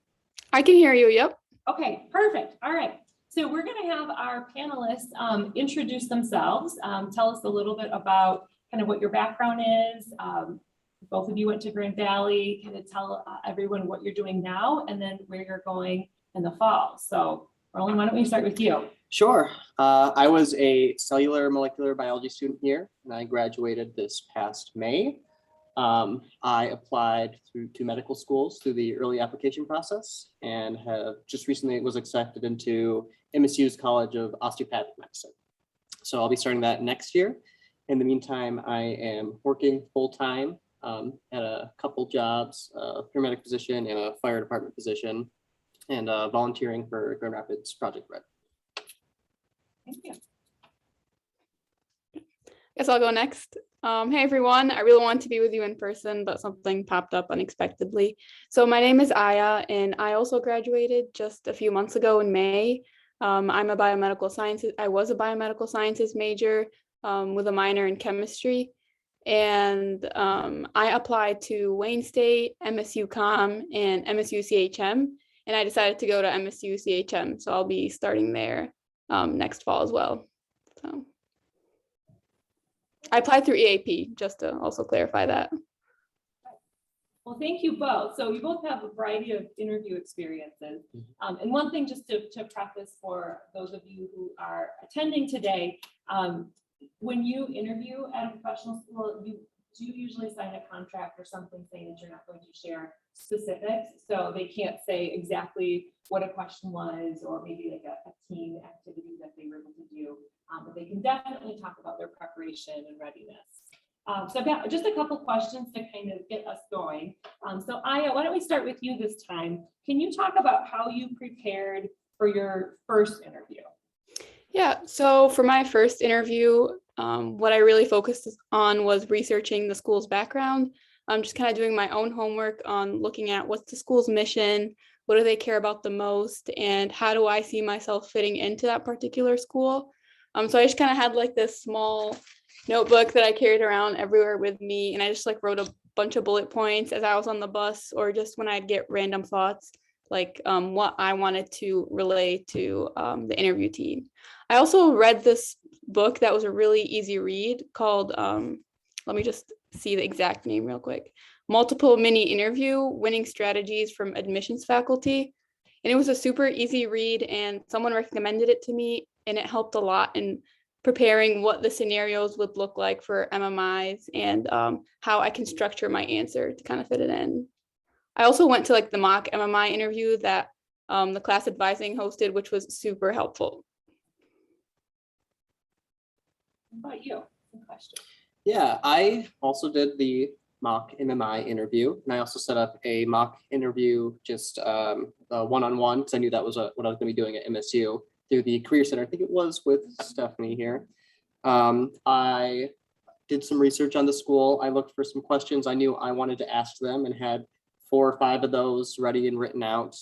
I can hear you. Yep. Okay, perfect. All right. So we're going to have our panelists introduce themselves, tell us a little bit about kind of what your background is. Both of you went to Grand Valley, kind of tell everyone what you're doing now and then where you're going in the fall. So Roland, why don't we start with you? Sure. I was a cellular molecular biology student here, and I graduated this past May. I applied to medical schools through the early application process and have just recently was accepted into MSU's College of Osteopathic Medicine. So I'll be starting that next year. In the meantime, I am working full-time at a couple jobs, a paramedic position and a fire department position, and volunteering for Grand Rapids Project Red. Thank you. Guess I'll go next. Hey everyone, I really want to be with you in person, but something popped up unexpectedly. So my name is Aya, and I also graduated just a few months ago in May. I was a biomedical sciences major with a minor in chemistry. And I applied to Wayne State, MSU Com, and MSU CHM, and I decided to go to MSU CHM. So I'll be starting there next fall as well. So. I applied through EAP, just to also clarify that. Well, thank you both. So you both have a variety of interview experiences. And one thing just to preface for those of you who are attending today, when you interview at a professional school, you do usually sign a contract or something saying that you're not going to share specifics. So they can't say exactly what a question was, or maybe like a team activity that they were able to do, but they can definitely talk about their preparation and readiness. So I've got just a couple questions to kind of get us going. So Aya, why don't we start with you this time? Can you talk about how you prepared for your first interview? Yeah, so for my first interview, what I really focused on was researching the school's background. I'm just kind of doing my own homework on looking at what's the school's mission, what do they care about the most, and how do I see myself fitting into that particular school. So I just kind of had like this small notebook that I carried around everywhere with me, and I just like wrote a bunch of bullet points as I was on the bus, or just when I'd get random thoughts, like what I wanted to relay to the interview team. I also read this book that was a really easy read called, let me just see the exact name real quick, Multiple Mini Interview, Winning Strategies from Admissions Faculty. And it was a super easy read, and someone recommended it to me, and it helped a lot in preparing what the scenarios would look like for MMIs, and how I can structure my answer to kind of fit it in. I also went to like the mock MMI interview that the class advising hosted, which was super helpful. What about you? Good question. Yeah, I also did the mock MMI interview, and I also set up a mock interview, just one-on-one, because I knew that was what I was going to be doing at MSU through the Career Center. I think it was with Stephanie here. I did some research on the school. I looked for some questions I knew I wanted to ask them, and had 4 or 5 of those ready and written out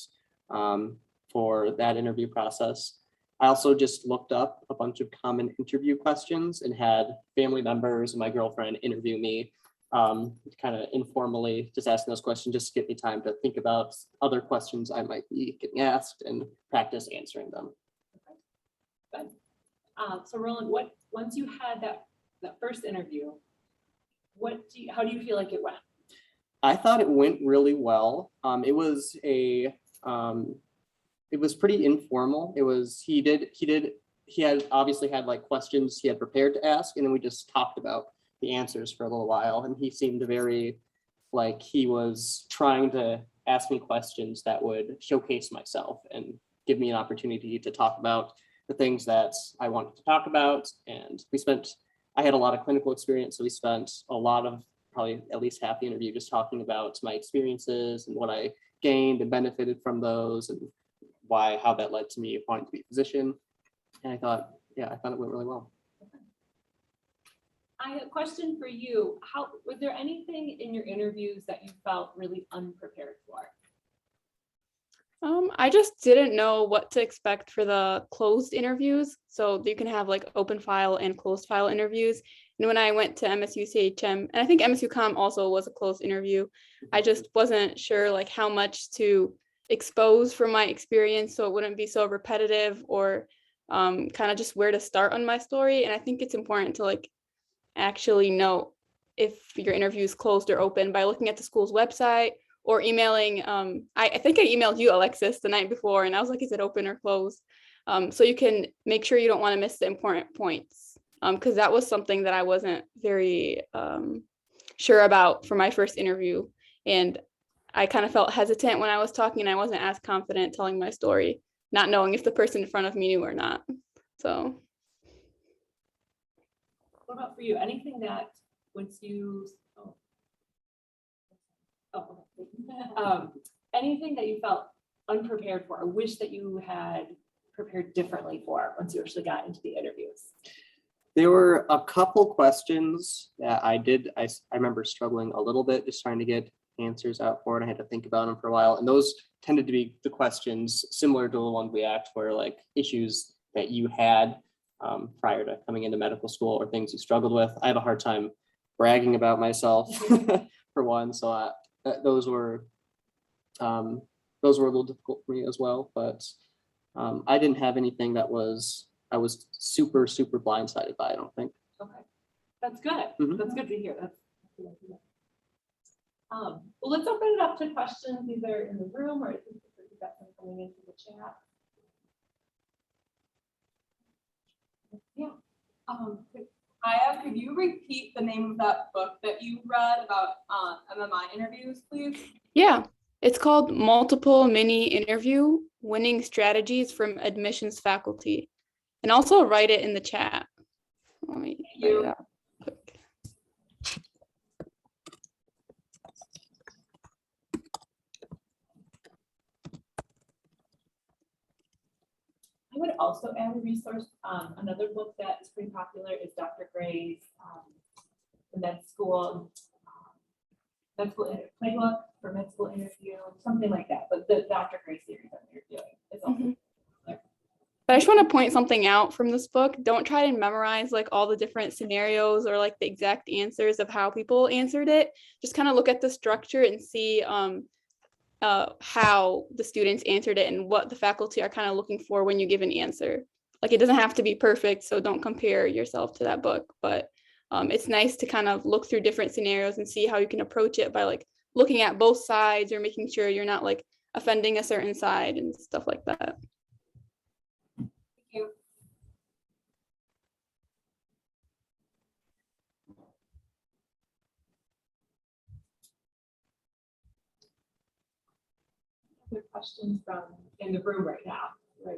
for that interview process. I also just looked up a bunch of common interview questions and had family members and my girlfriend interview me, kind of informally, just asking those questions, just to get me time to think about other questions I might be getting asked and practice answering them. Good. So Roland, once you had that first interview, how do you feel like it went? I thought it went really well. It was pretty informal. He had obviously had like questions he had prepared to ask, and then we just talked about the answers for a little while. And he seemed very like he was trying to ask me questions that would showcase myself and give me an opportunity to talk about the things that I wanted to talk about. And I had a lot of clinical experience, so we spent a lot of, probably at least half the interview, just talking about my experiences and what I gained and benefited from those, and how that led to me wanting to be a physician. And I thought it went really well. I have a question for you. Was there anything in your interviews that you felt really unprepared for? I just didn't know what to expect for the closed interviews. So you can have like open file and closed file interviews. And when I went to MSU CHM, and I think MSU Com also was a closed interview, I just wasn't sure like how much to expose from my experience, so it wouldn't be so repetitive, or kind of just where to start on my story. And I think it's important to like actually know if your interview is closed or open by looking at the school's website, or emailing. I think I emailed you, Alexis, the night before, and I was like, is it open or closed? So you can make sure you don't want to miss the important points, because that was something that I wasn't very sure about for my first interview. And I kind of felt hesitant when I was talking, and I wasn't as confident telling my story, not knowing if the person in front of me knew or not. So. What about for you? Anything that once you, anything that you felt unprepared for, or wish that you had prepared differently for once you actually got into the interviews? There were a couple questions that I remember struggling a little bit, just trying to get answers out for it. I had to think about them for a while. And those tended to be the questions similar to the ones we asked for, like issues that you had prior to coming into medical school, or things you struggled with. I have a hard time bragging about myself for one. So those were a little difficult for me as well, but I didn't have anything that I was super, super blindsided by, I don't think. Okay. That's good. Mhm. That's good to hear. That's good to hear. Well, let's open it up to questions either in the room or if you've got some coming into the chat. Yeah. Aya, could you repeat the name of that book that you read about MMI interviews, please? Yeah, it's called Multiple Mini Interview Winning Strategies from Admissions Faculty. And also write it in the chat. Let me write it out quick. I would also add a resource. Another book that is pretty popular is Dr. Gray's the med school playbook for med school interview, something like that. But the Dr. Gray series I'm interviewing is also popular. But I just want to point something out from this book. Don't try to memorize like all the different scenarios or like the exact answers of how people answered it. Just kind of look at the structure and see how the students answered it and what the faculty are kind of looking for when you give an answer. Like it doesn't have to be perfect, so don't compare yourself to that book, but it's nice to kind of look through different scenarios and see how you can approach it by like looking at both sides or making sure you're not like offending a certain side and stuff like that. Thank you. Other questions from in the room right now? Right.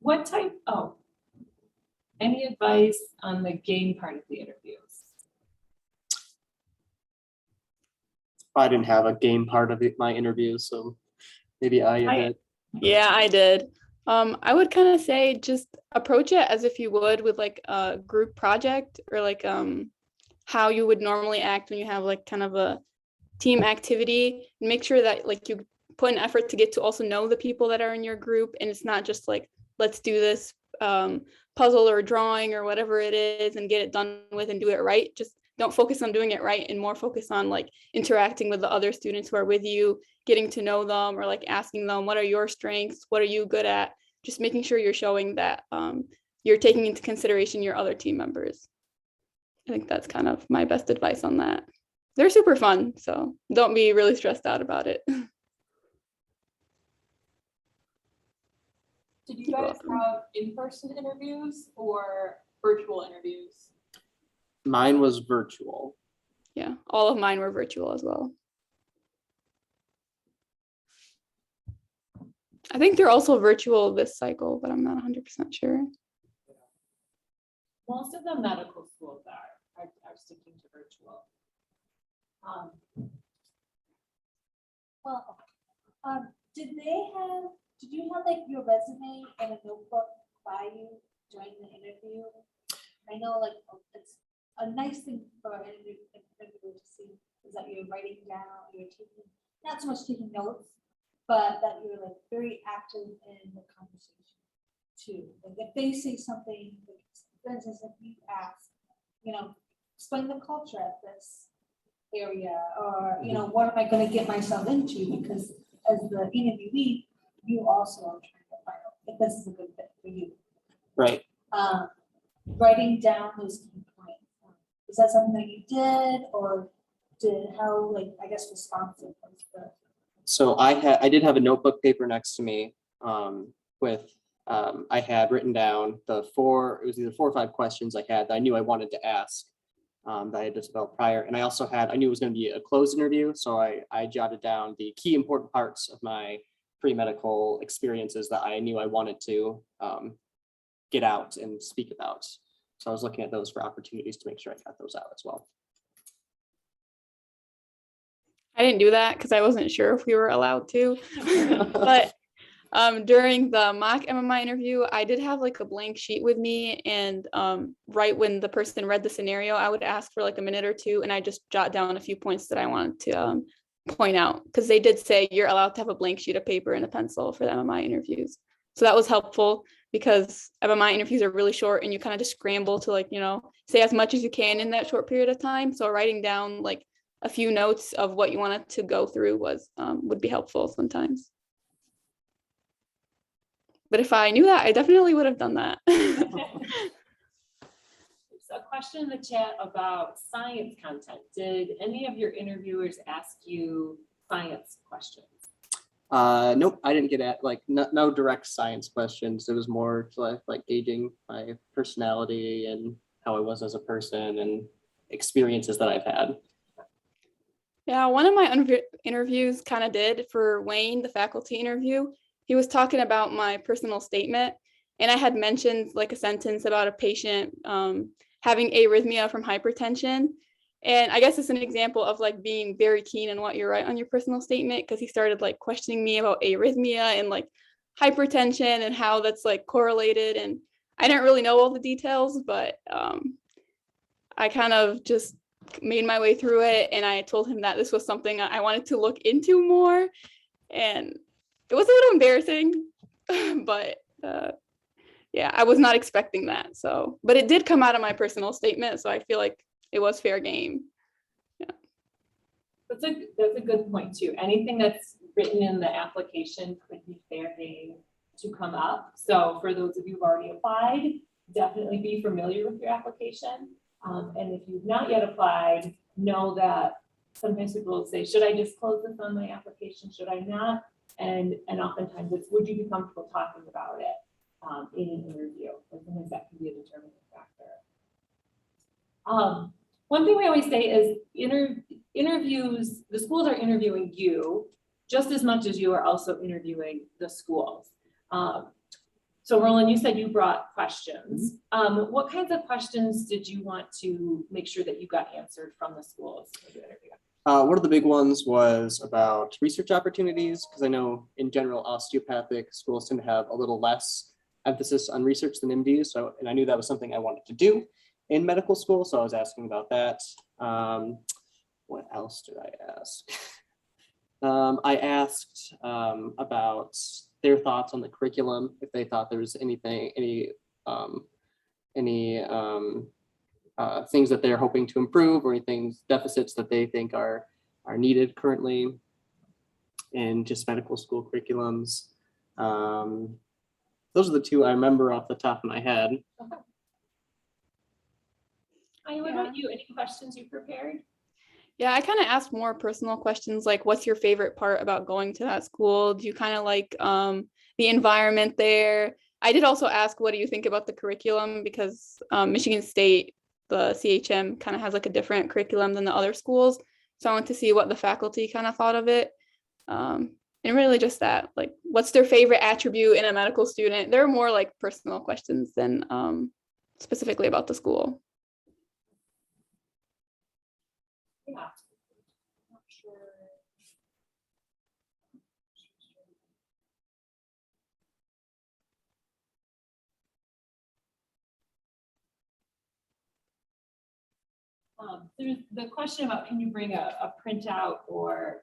What type, any advice on the game part of the interviews? I didn't have a game part of my interview, so maybe I did. Yeah, I did. I would kind of say just approach it as if you would with like a group project or like how you would normally act when you have like kind of a team activity. Make sure that like you put an effort to get to also know the people that are in your group, and it's not just like let's do this puzzle or drawing or whatever it is and get it done with and do it right. Just don't focus on doing it right and more focus on like interacting with the other students who are with you, getting to know them or like asking them, what are your strengths? What are you good at? Just making sure you're showing that you're taking into consideration your other team members. I think that's kind of my best advice on that. They're super fun, so don't be really stressed out about it. Did you You're guys welcome. have in-person interviews or virtual interviews? Mine was virtual. Yeah, all of mine were virtual as well. I think they're also virtual this cycle, but I'm not 100% sure. Most of the medical schools are sticking to virtual. Did you have like your resume and a notebook by you during the interview? I know like it's a nice thing for an interviewer to see is that you're writing down, you're taking, not so much taking notes, but that you're like very active in the conversation too. Like if they say something, for instance, if you ask, explain the culture at this area, or what am I going to get myself into? Because as the interviewee, you also are trying to find out if this is a good fit for you. Right. Writing down those key points. Is that something that you did, or how responsive was the? So I did have a notebook paper next to me with I had written down it was either 4 or 5 questions I had that I knew I wanted to ask that I had just developed prior. And I also I knew it was going to be a closed interview. So I jotted down the key important parts of my pre-medical experiences that I knew I wanted to get out and speak about. So I was looking at those for opportunities to make sure I got those out as well. I didn't do that because I wasn't sure if we were allowed to. But during the mock MMI interview, I did have like a blank sheet with me, and right when the person read the scenario, I would ask for like a minute or two, and I just jot down a few points that I wanted to point out, because they did say you're allowed to have a blank sheet of paper and a pencil for the MMI interviews. So that was helpful because MMI interviews are really short and you kind of just scramble to say as much as you can in that short period of time. So writing down like a few notes of what you wanted to go through would be helpful sometimes. But if I knew that, I definitely would have done that. There's a question in the chat about science content. Did any of your interviewers ask you science questions? Nope, I didn't get at no direct science questions. It was more like gauging my personality and how I was as a person and experiences that I've had. Yeah, one of my interviews kind of did for Wayne, the faculty interview. He was talking about my personal statement, and I had mentioned like a sentence about a patient having arrhythmia from hypertension. And I guess it's an example of like being very keen on what you write on your personal statement, because he started like questioning me about arrhythmia and like hypertension and how that's like correlated. And I didn't really know all the details, but I kind of just made my way through it. And I told him that this was something I wanted to look into more. And it was a little embarrassing, but yeah, I was not expecting that. So, but it did come out of my personal statement. So I feel like it was fair game. Yeah. That's a good point too. Anything that's written in the application could be fair game to come up. So for those of you who've already applied, definitely be familiar with your application. And if you've not yet applied, know that sometimes people will say, should I disclose this on my application? Should I not? And oftentimes it's, would you be comfortable talking about it in an interview? And sometimes that can be a determining factor. One thing we always say is interviews, the schools are interviewing you just as much as you are also interviewing the schools. So Roland, you said you brought questions. What kinds of questions did you want to make sure that you got answered from the schools for the interview? One of the big ones was about research opportunities, because I know in general osteopathic schools tend to have a little less emphasis on research than MDs. So, and I knew that was something I wanted to do in medical school, so I was asking about that. What else did I ask? I asked about their thoughts on the curriculum, if they thought there was anything, any things that they're hoping to improve, or anything deficits that they think are needed currently in just medical school curriculums. Those are the two I remember off the top of my head. Okay. What about you? Any questions you prepared? Yeah, I kind of asked more personal questions like, what's your favorite part about going to that school? Do you kind of like the environment there? I did also ask, what do you think about the curriculum? Because Michigan State, the CHM kind of has like a different curriculum than the other schools. So I want to see what the faculty kind of thought of it. And really just that, like, what's their favorite attribute in a medical student? They're more like personal questions than specifically about the school. Yeah. Not sure. There's the question about, can you bring a printout, or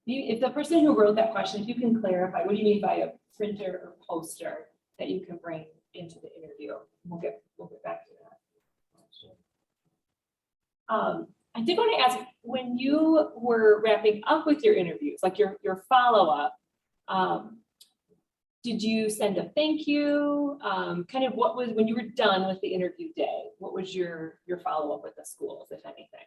if the person who wrote that question, if you can clarify, what do you mean by a printer or poster that you can bring into the interview? We'll get back to that. I did want to ask, when you were wrapping up with your interviews, like your follow-up, did you send a thank you? Kind of what was, when you were done with the interview day, what was your follow-up with the schools, if anything?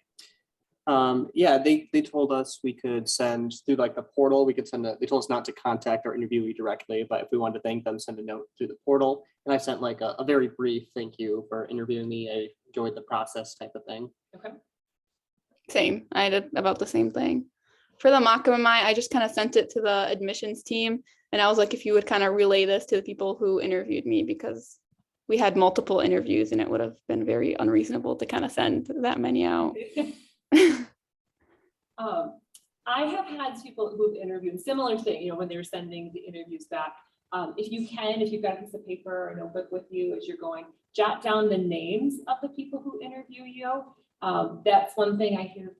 Yeah, they told us we could send through like the portal. We could send they told us not to contact our interviewee directly, but if we wanted to thank them, send a note through the portal. And I sent like a very brief thank you for interviewing me. I enjoyed the process type of thing. Okay. Same. I did about the same thing. For the mock MMI, I just kind of sent it to the admissions team. And I was like, if you would kind of relay this to the people who interviewed me, because we had multiple interviews and it would have been very unreasonable to kind of send that many out. I have had people who've interviewed, similar thing, you know, when they're sending the interviews back. If you can, if you've got a piece of paper or a notebook with you as you're going, jot down the names of the people who interview you. That's one thing I hear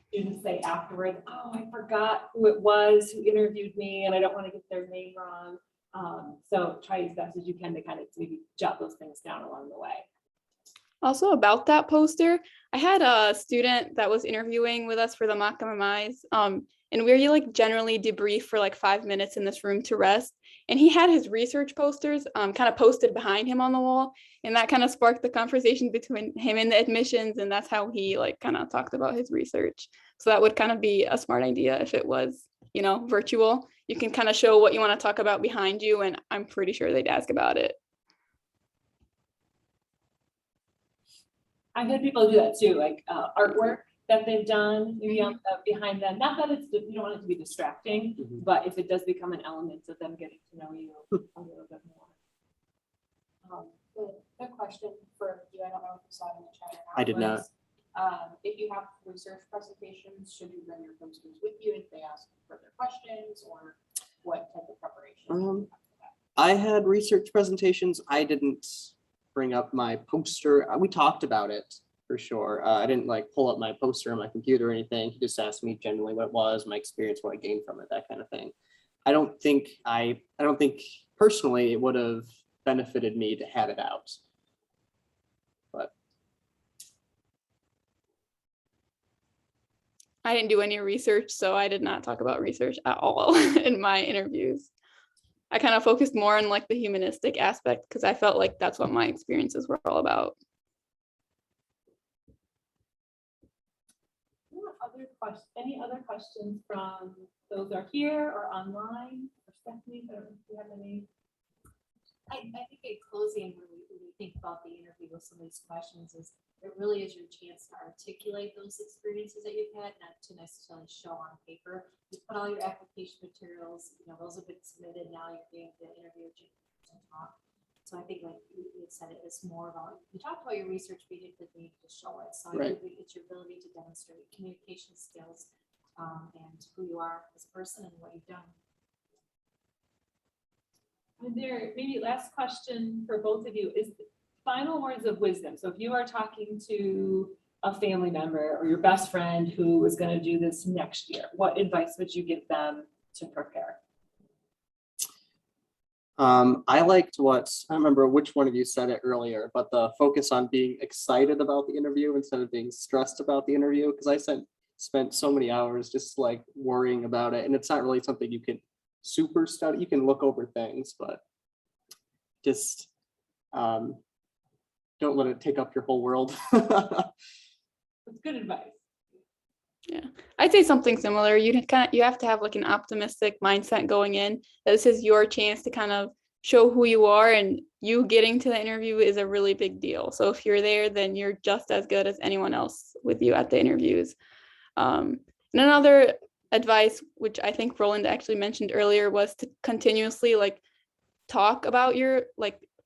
students say afterwards, oh, I forgot who it was who interviewed me and I don't want to get their name wrong. So try as best as you can to kind of maybe jot those things down along the way. Also about that poster, I had a student that was interviewing with us for the mock MMIs. And we like generally debrief for like 5 minutes in this room to rest. And he had his research posters kind of posted behind him on the wall. And that kind of sparked the conversation between him and the admissions. And that's how he like kind of talked about his research. So that would kind of be a smart idea if it was, you know, virtual. You can kind of show what you want to talk about behind you. And I'm pretty sure they'd ask about it. I've had people do that too, like artwork that they've done maybe on, behind them. Not that it's, you don't want it to be distracting, but if it does become an element of them getting to know you a little bit more. Good question for you. I don't know if you saw it in the chat or not. I did not. If you have research presentations, should you bring your posters with you if they ask further questions, or what type of preparation? I had research presentations. I didn't bring up my poster. We talked about it for sure. I didn't like pull up my poster on my computer or anything. He just asked me generally what it was, my experience, what I gained from it, that kind of thing. I don't think personally it would have benefited me to have it out. But I didn't do any research, so I did not talk about research at all in my interviews. I kind of focused more on like the humanistic aspect because I felt like that's what my experiences were all about. Any other questions from those who are here or online? Or Stephanie, do you have any? I think in closing, when we think about the interview with some of these questions, is it really is your chance to articulate those experiences that you've had, not to necessarily show on paper. You put all your application materials, you know, those have been submitted. Now you're getting the interview to talk. So I think, like you said, it's more about, you talked about your research, but you didn't need to show it. So I think it's your ability to demonstrate communication skills and who you are as a person and what you've done. And there, maybe last question for both of you is final words of wisdom. So if you are talking to a family member or your best friend who is going to do this next year, what advice would you give them to prepare? I liked I don't remember which one of you said it earlier, but the focus on being excited about the interview instead of being stressed about the interview, because I spent so many hours just like worrying about it, and it's not really something you can super study. You can look over things, but just don't let it take up your whole world. That's good advice. Yeah, I'd say something similar. You have to have like an optimistic mindset going in, that this is your chance to kind of show who you are, and you getting to the interview is a really big deal. So if you're there, then you're just as good as anyone else with you at the interviews. And another advice, which I think Roland actually mentioned earlier, was to continuously like talk about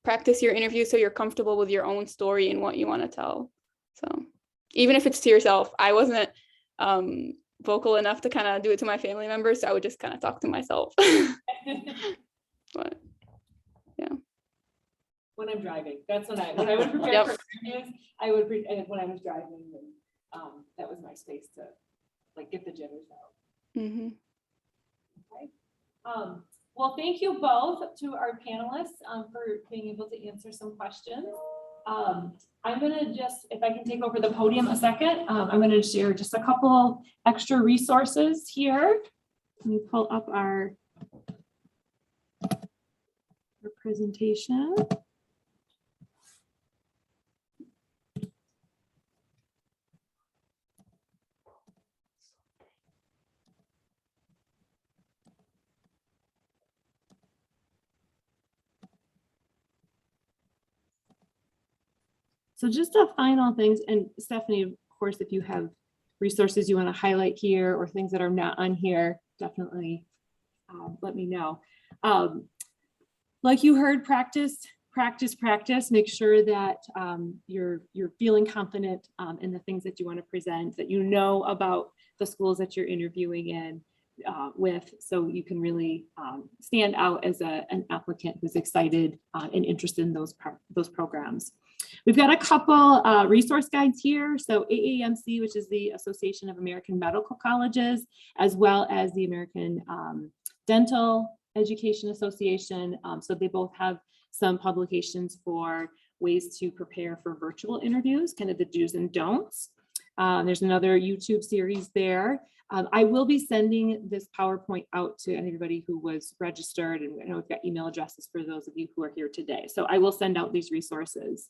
practice your interview so you're comfortable with your own story and what you want to tell. So even if it's to yourself, I wasn't vocal enough to kind of do it to my family members, so I would just kind of talk to myself. But yeah, when I'm driving, that's when I would prepare Yep. for interviews. I would when I was driving, and that was my space to like get the jitters out. mm-hmm. Okay. Well, thank you both to our panelists for being able to answer some questions. I'm going to just, if I can take over the podium a second, I'm going to share just a couple extra resources here. Let me pull up our presentation. So just a final things, and Stephanie, of course, if you have resources you want to highlight here or things that are not on here, definitely let me know. Like you heard, practice. Make sure that you're feeling confident in the things that you want to present, that you know about the schools that you're interviewing in with, so you can really stand out as an applicant who's excited and interested in those programs. We've got a couple resource guides here. So AAMC, which is the Association of American Medical Colleges, as well as the American Dental Education Association. So they both have some publications for ways to prepare for virtual interviews, kind of the do's and don'ts. There's another YouTube series there. I will be sending this PowerPoint out to everybody who was registered, and I know we've got email addresses for those of you who are here today. So I will send out these resources.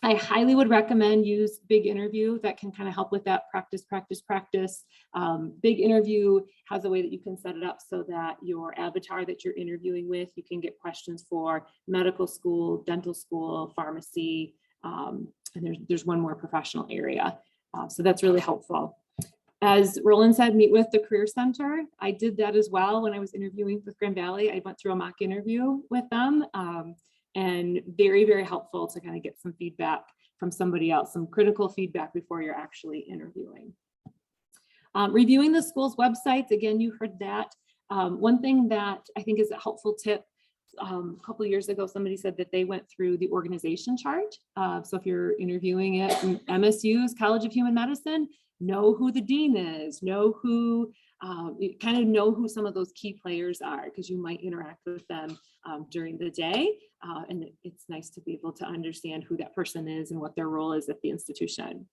I highly would recommend use Big Interview. That can kind of help with that practice. Big Interview has a way that you can set it up so that your avatar that you're interviewing with, you can get questions for medical school, dental school, pharmacy, and there's one more professional area. So that's really helpful. As Roland said, meet with the Career Center. I did that as well when I was interviewing with Grand Valley. I went through a mock interview with them. And very, very helpful to kind of get some feedback from somebody else, some critical feedback before you're actually interviewing. Reviewing the school's websites, again, you heard that. One thing that I think is a helpful tip, a couple of years ago, somebody said that they went through the organization chart. So if you're interviewing at MSU's College of Human Medicine, know who the dean is, know who, kind of know who some of those key players are, because you might interact with them during the day. And it's nice to be able to understand who that person is and what their role is at the institution.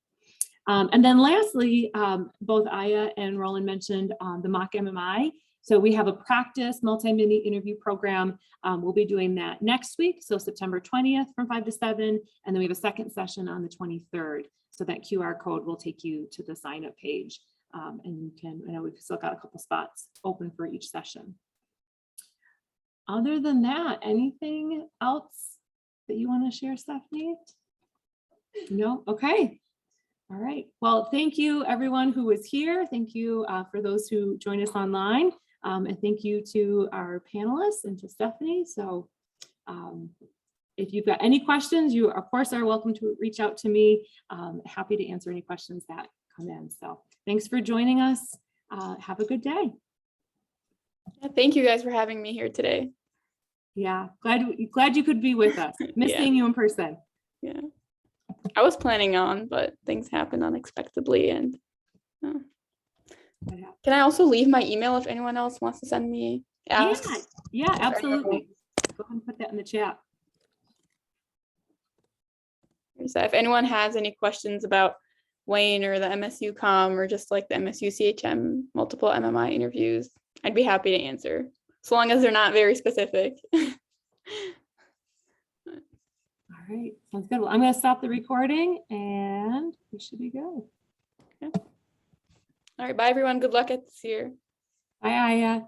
And then lastly, both Aya and Roland mentioned the mock MMI. So we have a practice multi-mini interview program. We'll be doing that next week. So September 20th from 5 to 7. And then we have a second session on the 23rd. So that QR code will take you to the sign up page. And you can, I know we've still got a couple spots open for each session. Other than that, anything else that you want to share, Stephanie? No? Okay. All right. Well, thank you everyone who was here. Thank you for those who joined us online. And thank you to our panelists and to Stephanie. So if you've got any questions, you of course are welcome to reach out to me. Happy to answer any questions that come in. So thanks for joining us. Have a good day. Yeah, thank you guys for having me here today. Yeah, glad you could be with us. Miss seeing you in person. Yeah, I was planning on, but things happened unexpectedly. And can I also leave my email if anyone else wants to send me asks? Yeah, absolutely. Go ahead and put that in the chat. So if anyone has any questions about Wayne or the MSU Com or just like the MSU CHM multiple MMI interviews, I'd be happy to answer, as long as they're not very specific. All right, sounds good. Well, I'm going to stop the recording and we should be good. Okay. All right, bye everyone. Good luck at this year. Bye, Aya.